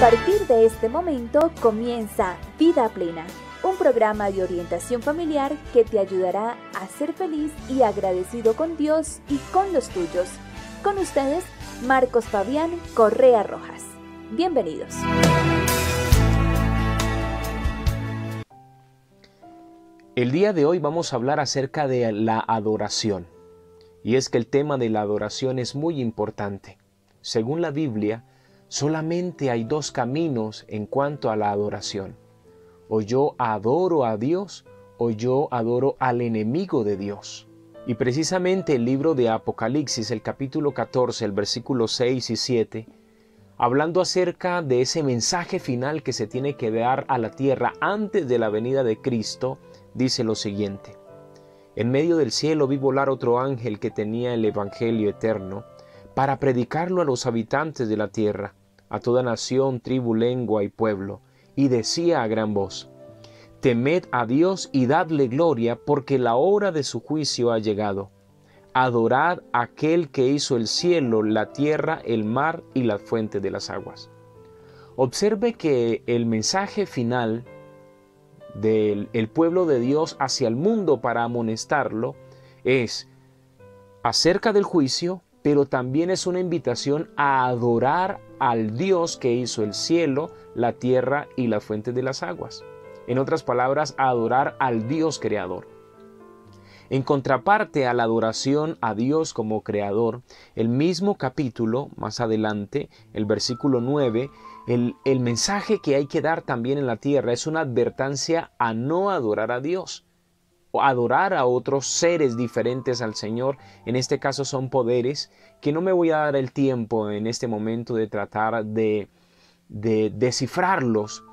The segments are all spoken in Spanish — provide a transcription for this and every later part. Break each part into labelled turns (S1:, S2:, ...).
S1: partir de este momento comienza Vida Plena, un programa de orientación familiar que te ayudará a ser feliz y agradecido con Dios y con los tuyos. Con ustedes, Marcos Fabián Correa Rojas. Bienvenidos.
S2: El día de hoy vamos a hablar acerca de la adoración. Y es que el tema de la adoración es muy importante. Según la Biblia, solamente hay dos caminos en cuanto a la adoración. O yo adoro a Dios o yo adoro al enemigo de Dios. Y precisamente el libro de Apocalipsis, el capítulo 14, el versículo 6 y 7, hablando acerca de ese mensaje final que se tiene que dar a la tierra antes de la venida de Cristo, dice lo siguiente: en medio del cielo vi volar otro ángel que tenía el evangelio eterno para predicarlo a los habitantes de la tierra, a toda nación, tribu, lengua y pueblo, y decía a gran voz: temed a Dios y dadle gloria, porque la hora de su juicio ha llegado. Adorad a aquel que hizo el cielo, la tierra, el mar y las fuentes de las aguas. Observe que el mensaje final del pueblo de Dios hacia el mundo para amonestarlo es acerca del juicio, pero también es una invitación a adorar al Dios que hizo el cielo, la tierra y las fuentes de las aguas. En otras palabras, a adorar al Dios creador. En contraparte a la adoración a Dios como creador, el mismo capítulo, más adelante, el versículo 9, el mensaje que hay que dar también en la tierra es una advertencia a no adorar a Dios, o adorar a otros seres diferentes al Señor. En este caso son poderes que no me voy a dar el tiempo en este momento de tratar de descifrarlos,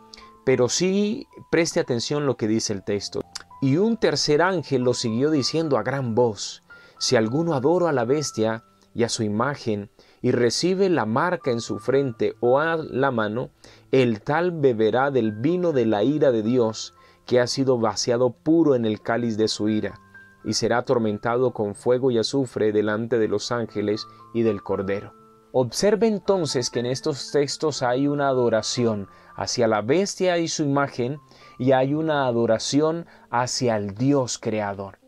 S2: pero sí preste atención lo que dice el texto. Y un tercer ángel lo siguió diciendo a gran voz: si alguno adora a la bestia y a su imagen y recibe la marca en su frente o a la mano, el tal beberá del vino de la ira de Dios, que ha sido vaciado puro en el cáliz de su ira, y será atormentado con fuego y azufre delante de los ángeles y del Cordero. Observe entonces que en estos textos hay una adoración hacia la bestia y su imagen, y hay una adoración hacia el Dios creador.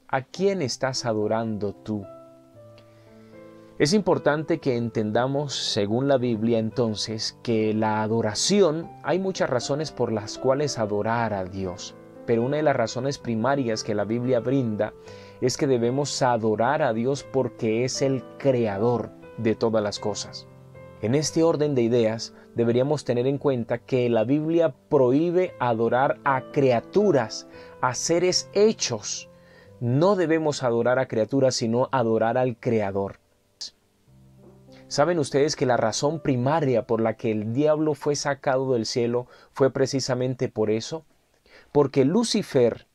S2: ¿A quién estás adorando tú? Es importante que entendamos, según la Biblia, entonces, que la adoración, hay muchas razones por las cuales adorar a Dios, pero una de las razones primarias que la Biblia brinda es que debemos adorar a Dios porque es el creador de todas las cosas. En este orden de ideas, deberíamos tener en cuenta que la Biblia prohíbe adorar a criaturas, a seres hechos. No debemos adorar a criaturas, sino adorar al Creador. ¿Saben ustedes que la razón primaria por la que el diablo fue sacado del cielo fue precisamente por eso? Porque Lucifer,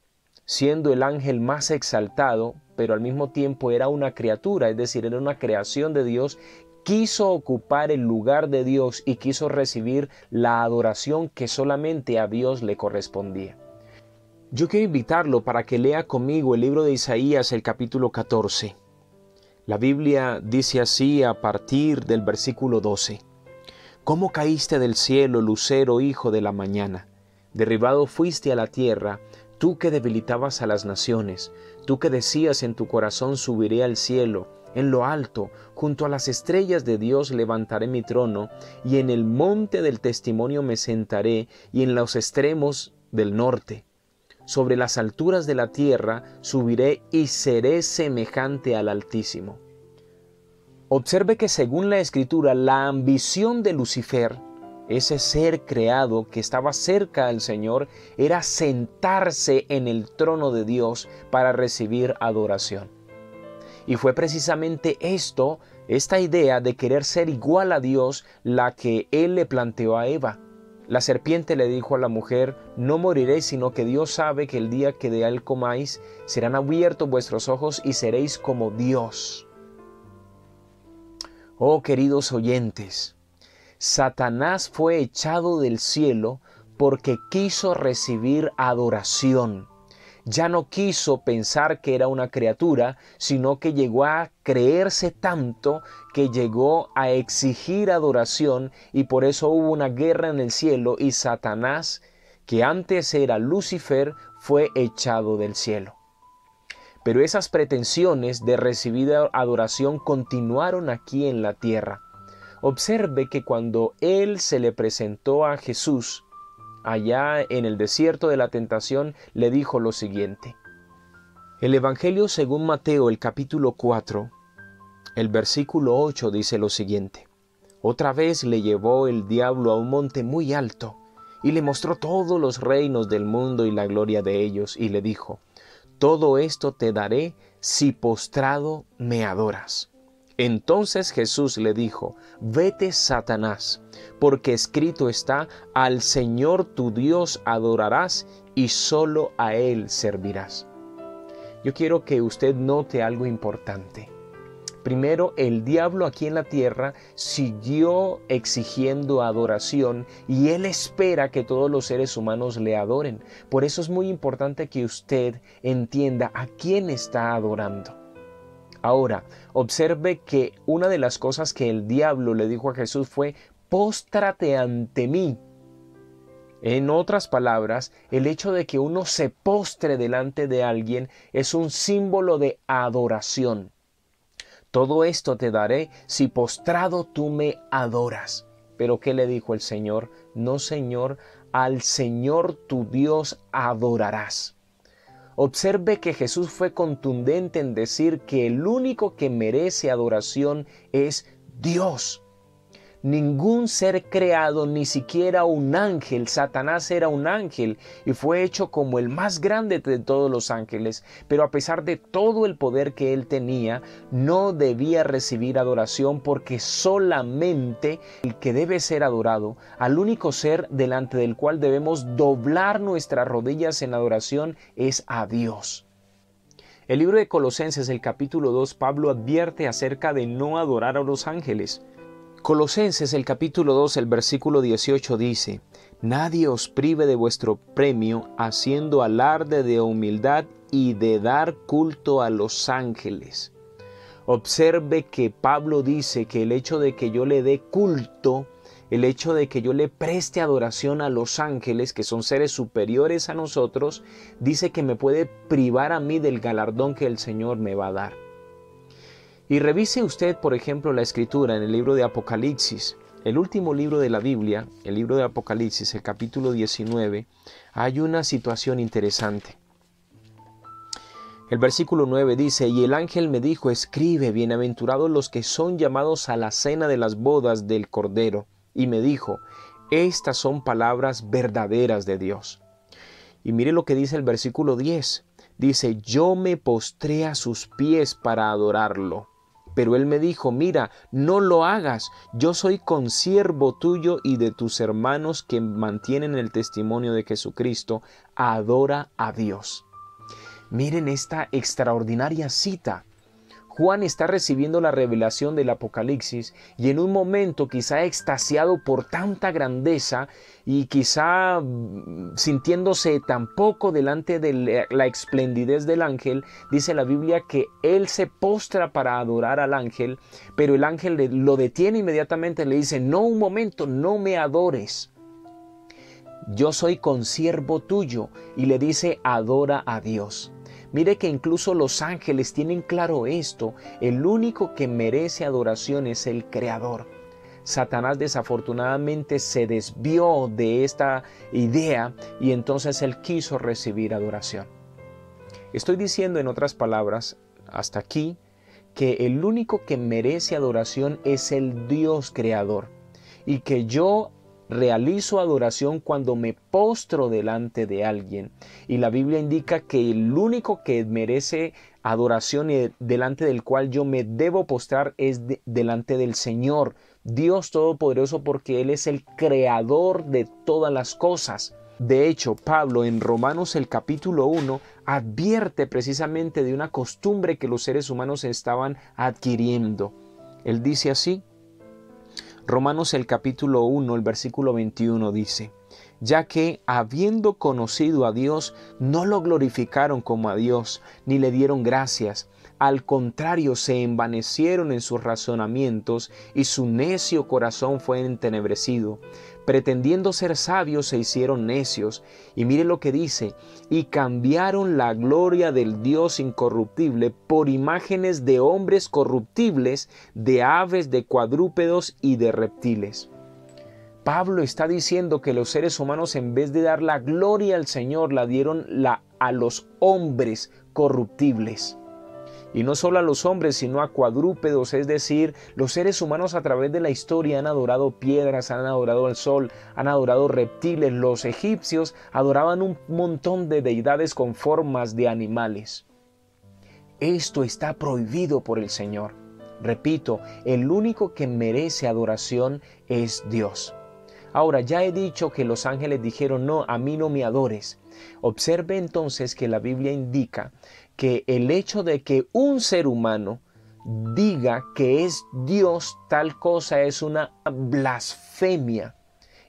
S2: siendo el ángel más exaltado, pero al mismo tiempo era una criatura, es decir, era una creación de Dios, quiso ocupar el lugar de Dios y quiso recibir la adoración que solamente a Dios le correspondía. Yo quiero invitarlo para que lea conmigo el libro de Isaías, el capítulo 14. La Biblia dice así a partir del versículo 12. ¿Cómo caíste del cielo, lucero, hijo de la mañana? Derribado fuiste a la tierra, tú que debilitabas a las naciones, tú que decías en tu corazón: subiré al cielo, en lo alto, junto a las estrellas de Dios levantaré mi trono, y en el monte del testimonio me sentaré, y en los extremos del norte. Sobre las alturas de la tierra subiré y seré semejante al Altísimo. Observe que según la Escritura, la ambición de Lucifer, ese ser creado que estaba cerca al Señor, era sentarse en el trono de Dios para recibir adoración. Y fue precisamente esta idea de querer ser igual a Dios, la que él le planteó a Eva. La serpiente le dijo a la mujer: no moriréis, sino que Dios sabe que el día que de él comáis, serán abiertos vuestros ojos y seréis como Dios. Oh, queridos oyentes, Satanás fue echado del cielo porque quiso recibir adoración. ya no quiso pensar que era una criatura, sino que llegó a creerse tanto que llegó a exigir adoración, y por eso hubo una guerra en el cielo y Satanás, que antes era Lucifer, fue echado del cielo. Pero esas pretensiones de recibir adoración continuaron aquí en la tierra. Observe que cuando él se le presentó a Jesús, allá en el desierto de la tentación, le dijo lo siguiente. El Evangelio según Mateo, el capítulo 4, el versículo 8 dice lo siguiente. Otra vez le llevó el diablo a un monte muy alto, y le mostró todos los reinos del mundo y la gloria de ellos, y le dijo, todo esto te daré si postrado me adoras. Entonces Jesús le dijo, vete, Satanás, porque escrito está, al Señor tu Dios adorarás y solo a Él servirás. Yo quiero que usted note algo importante. Primero, el diablo aquí en la tierra siguió exigiendo adoración y él espera que todos los seres humanos le adoren. Por eso es muy importante que usted entienda a quién está adorando. Ahora, observe que una de las cosas que el diablo le dijo a Jesús fue, póstrate ante mí. En otras palabras, el hecho de que uno se postre delante de alguien es un símbolo de adoración. Todo esto te daré si postrado tú me adoras. ¿Pero qué le dijo el Señor? No, Señor, al Señor tu Dios adorarás. Observe que Jesús fue contundente en decir que el único que merece adoración es Dios. Ningún ser creado, ni siquiera un ángel. Satanás era un ángel y fue hecho como el más grande de todos los ángeles, pero a pesar de todo el poder que él tenía, no debía recibir adoración, porque solamente el que debe ser adorado, al único ser delante del cual debemos doblar nuestras rodillas en adoración, es a Dios. El libro de Colosenses, el capítulo 2, Pablo advierte acerca de no adorar a los ángeles. Colosenses, el capítulo 2, el versículo 18 dice, nadie os prive de vuestro premio, haciendo alarde de humildad y de dar culto a los ángeles. Observe que Pablo dice que el hecho de que yo le dé culto, el hecho de que yo le preste adoración a los ángeles, que son seres superiores a nosotros, dice que me puede privar a mí del galardón que el Señor me va a dar. Y revise usted, por ejemplo, la Escritura en el libro de Apocalipsis, el último libro de la Biblia, el libro de Apocalipsis, el capítulo 19, hay una situación interesante. El versículo 9 dice, y el ángel me dijo, escribe, bienaventurados los que son llamados a la cena de las bodas del Cordero. Y me dijo, estas son palabras verdaderas de Dios. Y mire lo que dice el versículo 10. Dice, yo me postré a sus pies para adorarlo. Pero él me dijo, mira, no lo hagas, yo soy consiervo tuyo y de tus hermanos que mantienen el testimonio de Jesucristo, adora a Dios. Miren esta extraordinaria cita. Juan está recibiendo la revelación del Apocalipsis y en un momento quizá extasiado por tanta grandeza y quizá sintiéndose tan poco delante de la esplendidez del ángel, dice la Biblia que él se postra para adorar al ángel, pero el ángel lo detiene inmediatamente, le dice, no, un momento, no me adores. Yo soy consiervo tuyo, y le dice, adora a Dios. Mire que incluso los ángeles tienen claro esto, el único que merece adoración es el Creador. Satanás desafortunadamente se desvió de esta idea y entonces él quiso recibir adoración. Estoy diciendo en otras palabras, hasta aquí, que el único que merece adoración es el Dios Creador y que yo realizo adoración cuando me postro delante de alguien. Y la Biblia indica que el único que merece adoración y delante del cual yo me debo postrar es delante del Señor, Dios Todopoderoso, porque Él es el creador de todas las cosas. De hecho, Pablo en Romanos el capítulo 1 advierte precisamente de una costumbre que los seres humanos estaban adquiriendo. Él dice así, Romanos el capítulo 1, el versículo 21 dice, ya que, habiendo conocido a Dios, no lo glorificaron como a Dios, ni le dieron gracias. Al contrario, se envanecieron en sus razonamientos, y su necio corazón fue entenebrecido. Pretendiendo ser sabios, se hicieron necios. Y mire lo que dice: y cambiaron la gloria del Dios incorruptible por imágenes de hombres corruptibles, de aves, de cuadrúpedos y de reptiles. Pablo está diciendo que los seres humanos, en vez de dar la gloria al Señor, la dieron a los hombres corruptibles. Y no solo a los hombres, sino a cuadrúpedos, es decir, los seres humanos a través de la historia han adorado piedras, han adorado el sol, han adorado reptiles. Los egipcios adoraban un montón de deidades con formas de animales. Esto está prohibido por el Señor. Repito, el único que merece adoración es Dios. Ahora, ya he dicho que los ángeles dijeron: no, a mí no me adores. Observe entonces que la Biblia indica que el hecho de que un ser humano diga que es Dios tal cosa es una blasfemia.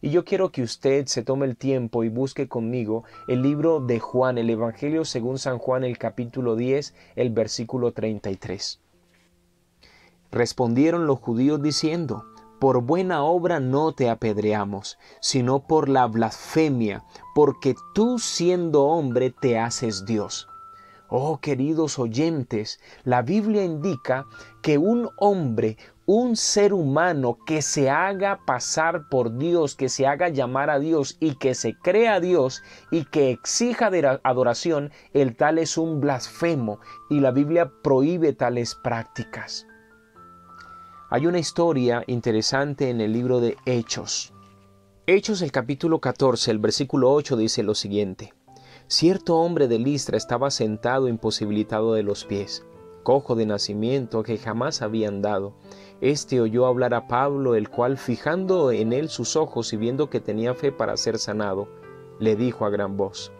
S2: Y yo quiero que usted se tome el tiempo y busque conmigo el libro de Juan, el Evangelio según San Juan, el capítulo 10, el versículo 33. Respondieron los judíos diciendo: por buena obra no te apedreamos, sino por la blasfemia, porque tú, siendo hombre, te haces Dios. Oh, queridos oyentes, la Biblia indica que un hombre, un ser humano que se haga pasar por Dios, que se haga llamar a Dios y que se crea a Dios y que exija adoración, el tal es un blasfemo, y la Biblia prohíbe tales prácticas. Hay una historia interesante en el libro de Hechos. Hechos, el capítulo 14, el versículo 8 dice lo siguiente: cierto hombre de Listra estaba sentado imposibilitado de los pies, cojo de nacimiento, que jamás había andado. Este oyó hablar a Pablo, el cual, fijando en él sus ojos y viendo que tenía fe para ser sanado, le dijo a gran voz: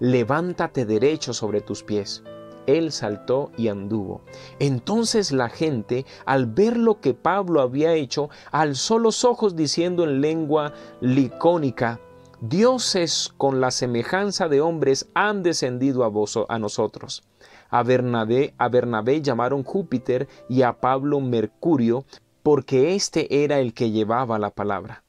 S2: levántate derecho sobre tus pies. Él saltó y anduvo. Entonces la gente, al ver lo que Pablo había hecho, alzó los ojos diciendo en lengua licónica: dioses con la semejanza de hombres han descendido a nosotros. A Bernabé llamaron Júpiter y a Pablo Mercurio, porque éste era el que llevaba la palabra.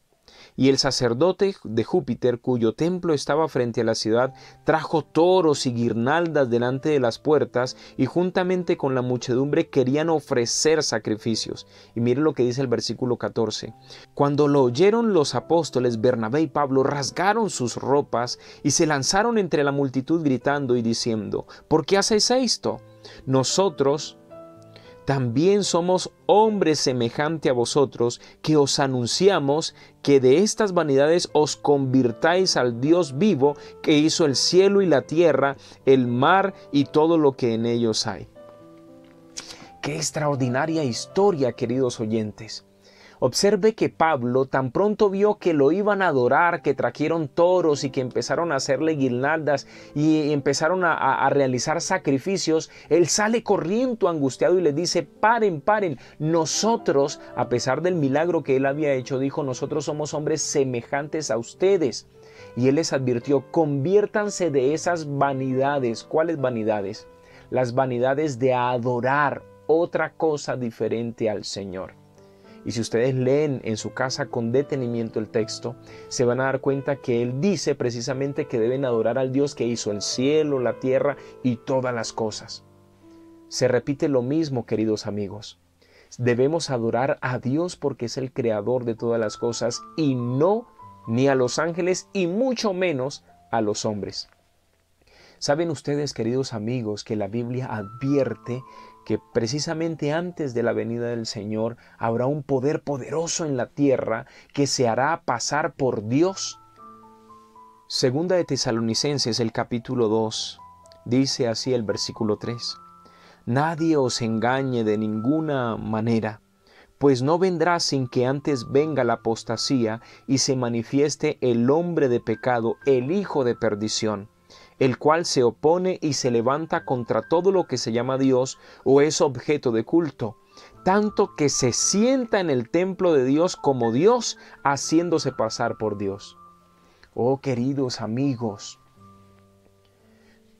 S2: Y el sacerdote de Júpiter, cuyo templo estaba frente a la ciudad, trajo toros y guirnaldas delante de las puertas, y juntamente con la muchedumbre querían ofrecer sacrificios. Y mire lo que dice el versículo 14. Cuando lo oyeron los apóstoles, Bernabé y Pablo rasgaron sus ropas y se lanzaron entre la multitud gritando y diciendo: ¿por qué hacéis esto? Nosotros también somos hombres semejante a vosotros, que os anunciamos que de estas vanidades os convirtáis al Dios vivo, que hizo el cielo y la tierra, el mar y todo lo que en ellos hay. ¡Qué extraordinaria historia, queridos oyentes! Observe que Pablo tan pronto vio que lo iban a adorar, que trajeron toros y que empezaron a hacerle guirnaldas y empezaron a realizar sacrificios, él sale corriendo angustiado y les dice: paren, paren. Nosotros, a pesar del milagro que él había hecho, dijo: nosotros somos hombres semejantes a ustedes. Y él les advirtió: conviértanse de esas vanidades. ¿Cuáles vanidades? Las vanidades de adorar otra cosa diferente al Señor. Y si ustedes leen en su casa con detenimiento el texto, se van a dar cuenta que él dice precisamente que deben adorar al Dios que hizo el cielo, la tierra y todas las cosas. Se repite lo mismo, queridos amigos. Debemos adorar a Dios porque es el creador de todas las cosas, y no ni a los ángeles y mucho menos a los hombres. ¿Saben ustedes, queridos amigos, que la Biblia advierte que precisamente antes de la venida del Señor habrá un poder poderoso en la tierra que se hará pasar por Dios? Segunda de Tesalonicenses, el capítulo 2, dice así el versículo 3: nadie os engañe de ninguna manera, pues no vendrá sin que antes venga la apostasía y se manifieste el hombre de pecado, el hijo de perdición, el cual se opone y se levanta contra todo lo que se llama Dios o es objeto de culto, tanto que se sienta en el templo de Dios como Dios, haciéndose pasar por Dios. Oh, queridos amigos,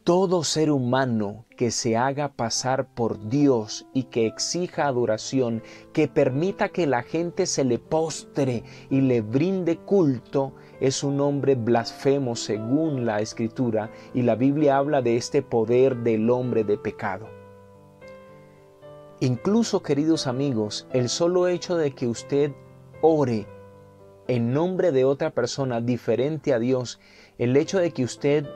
S2: todo ser humano que se haga pasar por Dios y que exija adoración, que permita que la gente se le postre y le brinde culto, es un hombre blasfemo según la Escritura, y la Biblia habla de este poder del hombre de pecado. Incluso, queridos amigos, el solo hecho de que usted ore en nombre de otra persona diferente a Dios, el hecho de que usted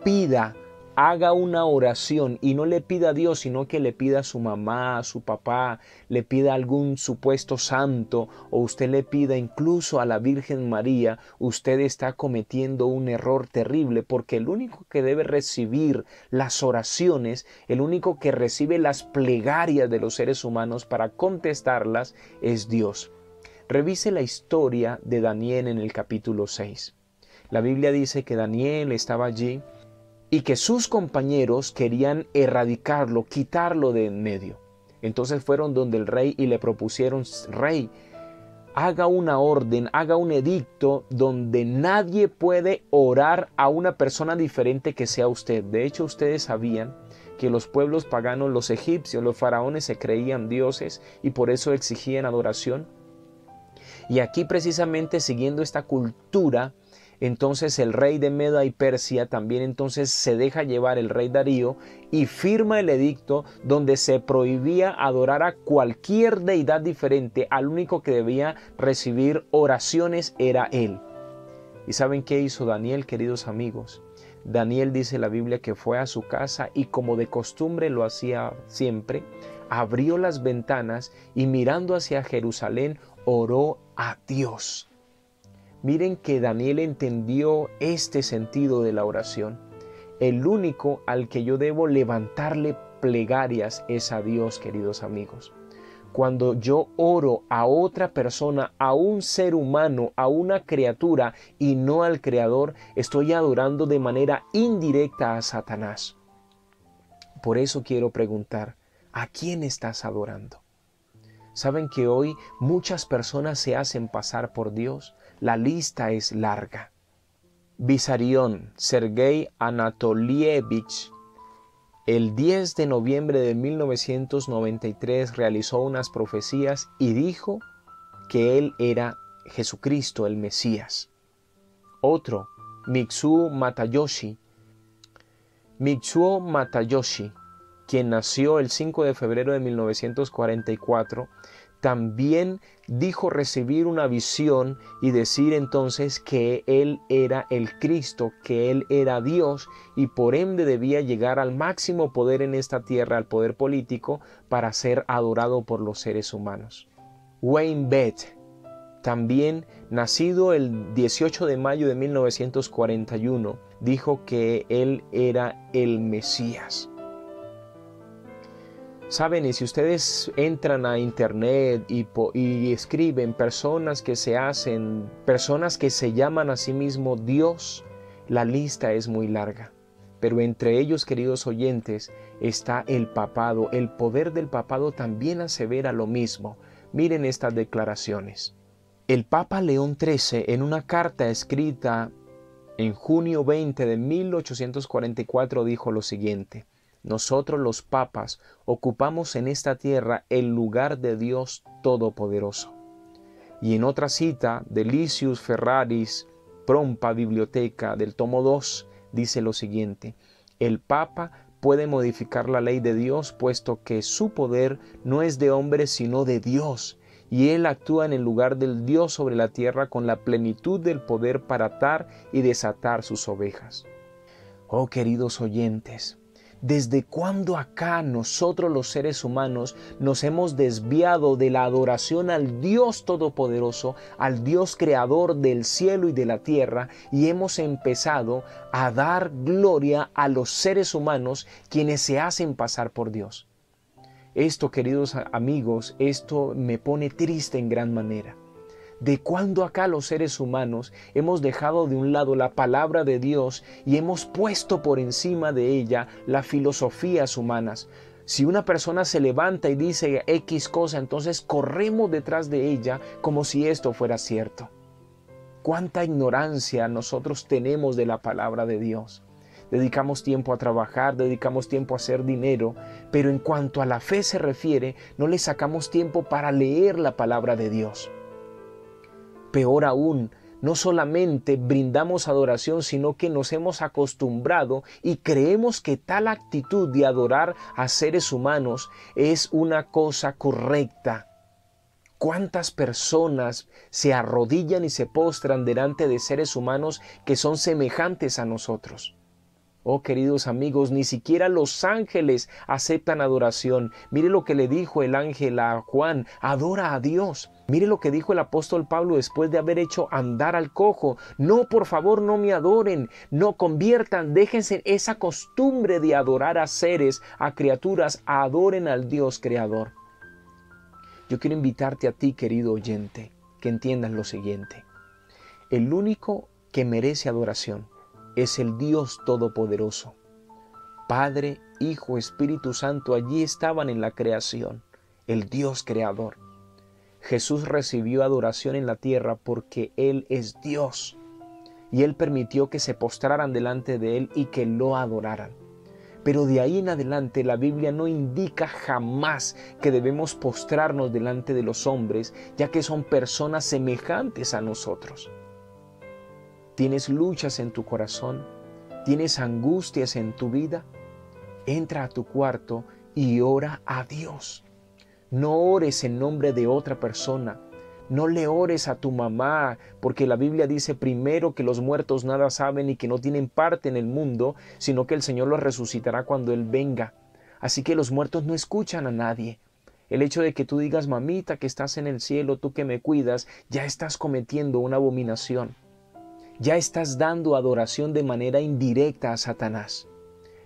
S2: pida, haga una oración y no le pida a Dios, sino que le pida a su mamá, a su papá, le pida a algún supuesto santo, o usted le pida incluso a la Virgen María, usted está cometiendo un error terrible, porque el único que debe recibir las oraciones, el único que recibe las plegarias de los seres humanos para contestarlas es Dios. Revise la historia de Daniel en el capítulo 6. La Biblia dice que Daniel estaba allí y que sus compañeros querían erradicarlo, quitarlo de en medio. Entonces fueron donde el rey y le propusieron: rey, haga una orden, haga un edicto donde nadie puede orar a una persona diferente que sea usted. De hecho, ustedes sabían que los pueblos paganos, los egipcios, los faraones se creían dioses y por eso exigían adoración. Y aquí, precisamente siguiendo esta cultura, entonces el rey de Media y Persia también entonces se deja llevar, el rey Darío, y firma el edicto donde se prohibía adorar a cualquier deidad diferente. Al único que debía recibir oraciones era él. ¿Y saben qué hizo Daniel, queridos amigos? Daniel, dice la Biblia, que fue a su casa y, como de costumbre lo hacía siempre, abrió las ventanas y, mirando hacia Jerusalén, oró a Dios. Miren que Daniel entendió este sentido de la oración. El único al que yo debo levantarle plegarias es a Dios, queridos amigos. Cuando yo oro a otra persona, a un ser humano, a una criatura y no al Creador, estoy adorando de manera indirecta a Satanás. Por eso quiero preguntar, ¿a quién estás adorando? ¿Saben que hoy muchas personas se hacen pasar por Dios? La lista es larga. Vissarion Sergei Anatolievich, el 10 de noviembre de 1993 realizó unas profecías y dijo que él era Jesucristo, el Mesías. Otro, Mitsuo Matayoshi, quien nació el 5 de febrero de 1944, también dijo recibir una visión y decir entonces que él era el Cristo, que él era Dios y por ende debía llegar al máximo poder en esta tierra, al poder político, para ser adorado por los seres humanos. Wayne Beth, también nacido el 18 de mayo de 1941, dijo que él era el Mesías. Saben, y si ustedes entran a internet y escriben personas que se llaman a sí mismo Dios, la lista es muy larga. Pero entre ellos, queridos oyentes, está el papado. El poder del papado también asevera lo mismo. Miren estas declaraciones. El Papa León XIII, en una carta escrita en junio 20 de 1844, dijo lo siguiente: nosotros los papas ocupamos en esta tierra el lugar de Dios Todopoderoso. Y en otra cita de Lysius Ferraris, Prompa Biblioteca, del tomo 2, dice lo siguiente: el Papa puede modificar la ley de Dios, puesto que su poder no es de hombre sino de Dios, y él actúa en el lugar del Dios sobre la tierra con la plenitud del poder para atar y desatar sus ovejas. Oh, queridos oyentes, ¿desde cuándo acá nosotros los seres humanos nos hemos desviado de la adoración al Dios Todopoderoso, al Dios Creador del cielo y de la tierra, y hemos empezado a dar gloria a los seres humanos quienes se hacen pasar por Dios? Esto, queridos amigos, esto me pone triste en gran manera. ¿De cuándo acá los seres humanos hemos dejado de un lado la palabra de Dios y hemos puesto por encima de ella las filosofías humanas? Si una persona se levanta y dice X cosa, entonces corremos detrás de ella como si esto fuera cierto. Cuánta ignorancia nosotros tenemos de la palabra de Dios. Dedicamos tiempo a trabajar, dedicamos tiempo a hacer dinero, pero en cuanto a la fe se refiere, no le sacamos tiempo para leer la palabra de Dios. Peor aún, no solamente brindamos adoración, sino que nos hemos acostumbrado y creemos que tal actitud de adorar a seres humanos es una cosa correcta. ¿Cuántas personas se arrodillan y se postran delante de seres humanos que son semejantes a nosotros? Oh, queridos amigos, ni siquiera los ángeles aceptan adoración. Mire lo que le dijo el ángel a Juan: adora a Dios. Mire lo que dijo el apóstol Pablo después de haber hecho andar al cojo: no, por favor, no me adoren, no conviertan, déjense esa costumbre de adorar a seres, a criaturas, adoren al Dios creador. Yo quiero invitarte a ti, querido oyente, que entiendas lo siguiente: el único que merece adoración es el Dios Todopoderoso. Padre, Hijo, Espíritu Santo, allí estaban en la creación, el Dios creador. Jesús recibió adoración en la tierra porque Él es Dios, y Él permitió que se postraran delante de Él y que lo adoraran. Pero de ahí en adelante la Biblia no indica jamás que debemos postrarnos delante de los hombres, ya que son personas semejantes a nosotros. ¿Tienes luchas en tu corazón? ¿Tienes angustias en tu vida? Entra a tu cuarto y ora a Dios. No ores en nombre de otra persona. No le ores a tu mamá, porque la Biblia dice primero que los muertos nada saben y que no tienen parte en el mundo, sino que el Señor los resucitará cuando Él venga. Así que los muertos no escuchan a nadie. El hecho de que tú digas: mamita, que estás en el cielo, tú que me cuidas, ya estás cometiendo una abominación. Ya estás dando adoración de manera indirecta a Satanás.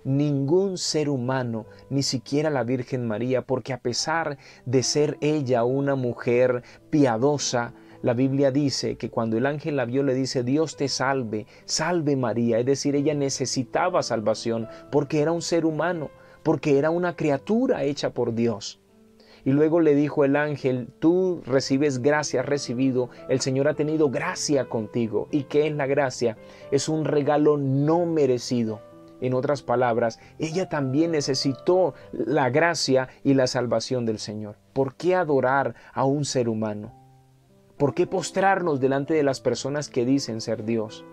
S2: Ningún ser humano, ni siquiera la Virgen María, porque a pesar de ser ella una mujer piadosa, la Biblia dice que cuando el ángel la vio le dice: Dios te salve, salve María. Es decir, ella necesitaba salvación porque era un ser humano, porque era una criatura hecha por Dios. Y luego le dijo el ángel: tú recibes gracia, has recibido, el Señor ha tenido gracia contigo. ¿Y qué es la gracia? Es un regalo no merecido. En otras palabras, ella también necesitó la gracia y la salvación del Señor. ¿Por qué adorar a un ser humano? ¿Por qué postrarnos delante de las personas que dicen ser Dios?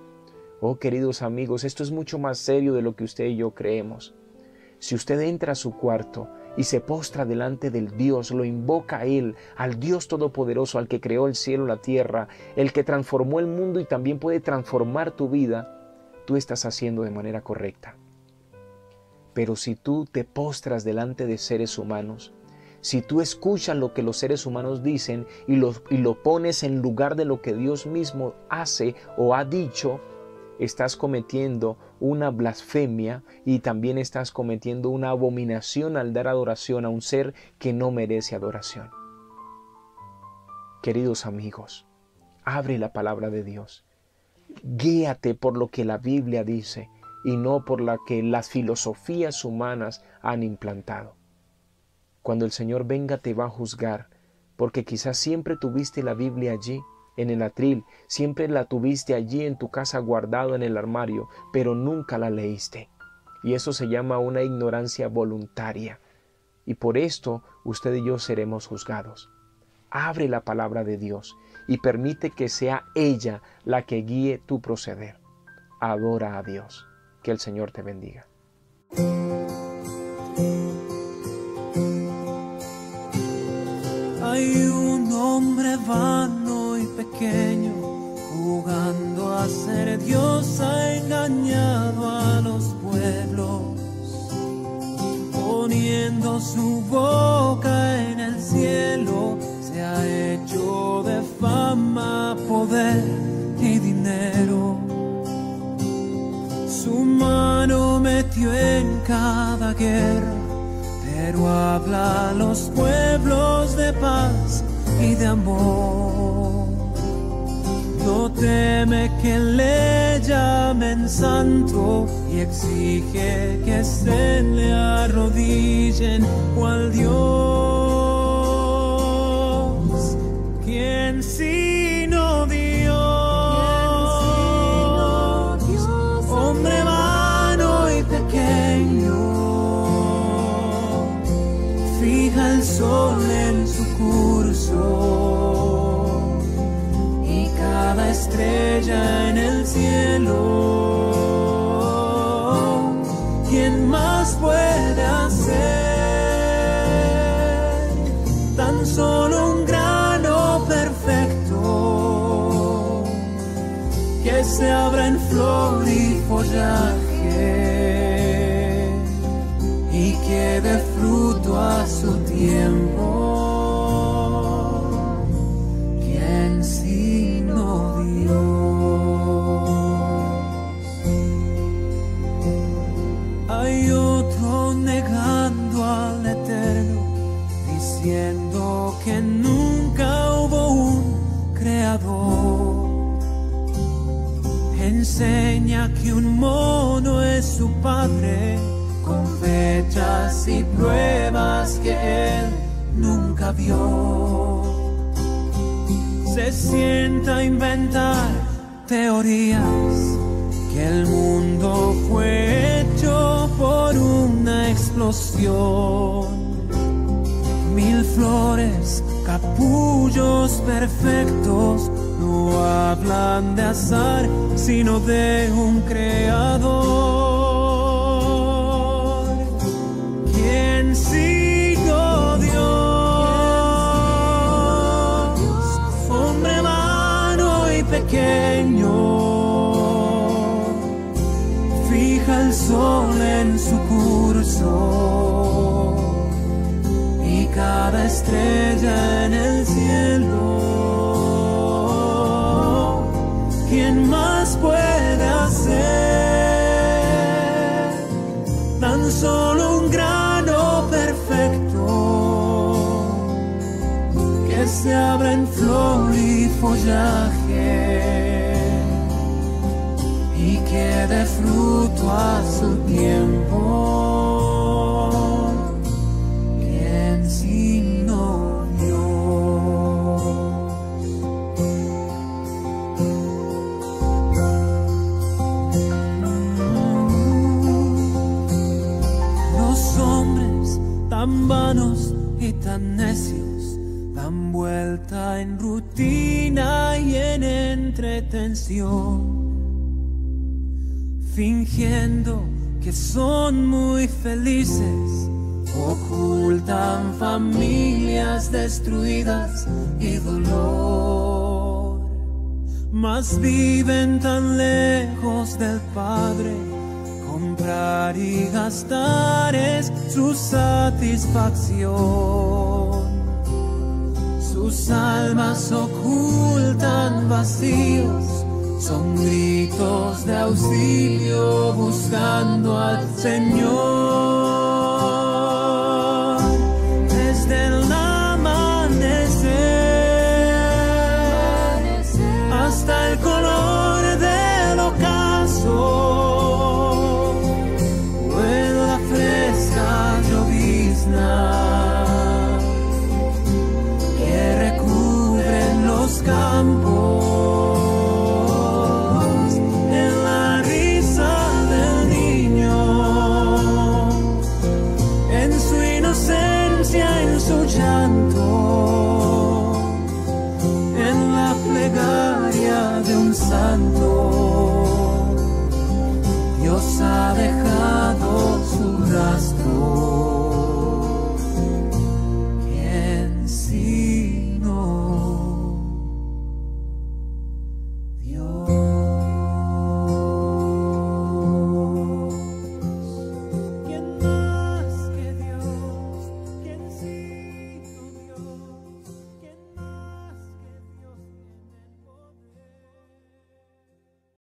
S2: Oh, queridos amigos, esto es mucho más serio de lo que usted y yo creemos. Si usted entra a su cuarto y se postra delante del Dios, lo invoca a Él, al Dios Todopoderoso, al que creó el cielo y la tierra, el que transformó el mundo y también puede transformar tu vida, tú estás haciendo de manera correcta. Pero si tú te postras delante de seres humanos, si tú escuchas lo que los seres humanos dicen y lo pones en lugar de lo que Dios mismo hace o ha dicho, estás cometiendo una blasfemia y también estás cometiendo una abominación al dar adoración a un ser que no merece adoración. Queridos amigos, abre la palabra de Dios. Guíate por lo que la Biblia dice y no por lo que las filosofías humanas han implantado. Cuando el Señor venga te va a juzgar, porque quizás siempre tuviste la Biblia allí, en el atril, siempre la tuviste allí en tu casa guardado en el armario, pero nunca la leíste. Y eso se llama una ignorancia voluntaria. Y por esto usted y yo seremos juzgados. Abre la palabra de Dios y permite que sea ella la que guíe tu proceder. Adora a Dios. Que el Señor te bendiga.
S3: Hay un hombre vano y pequeño, jugando a ser Dios, ha engañado a los pueblos, poniendo su boca en el cielo, se ha hecho de fama, poder y dinero. Su mano metió en cada guerra, pero habla a los pueblos de paz y de amor. No teme que le llamen santo y exige que se le arrodillen cual Dios. ¿Quién sino Dios? sol en su curso y cada estrella en el cielo. ¿Quién más puede hacer tan solo un grano perfecto que se abra en flor y follaje y que dé fruto a su tiempo? ¿Quién sino Dios? Hay otro negando al Eterno, diciendo que nunca hubo un creador. Enseña que un mono es su padre, con fechas y pruebas que él nunca vio. Se sienta a inventar teorías, que el mundo fue hecho por una explosión. 1000 flores, capullos perfectos, no hablan de azar, sino de un creador. ¿Quién sino Dios? Hombre vano y pequeño, fija el sol en su curso y cada estrella en el cielo. ¿Quién más puede hacer tan solo un grano perfecto que se abra en flor y follaje y que dé fruto a su tiempo? ¿Quién sino tan vanos y tan necios, dan vuelta en rutina y en entretención, fingiendo que son muy felices, ocultan familias destruidas y dolor, mas viven tan lejos del Padre. Comprar y gastar es su satisfacción. Sus almas ocultan vacíos, son gritos de auxilio buscando al Señor. Desde el amanecer hasta el color del ocaso, que recubren los campos, en la risa del niño, en su inocencia, en su llanto, en la plegaria de un santo.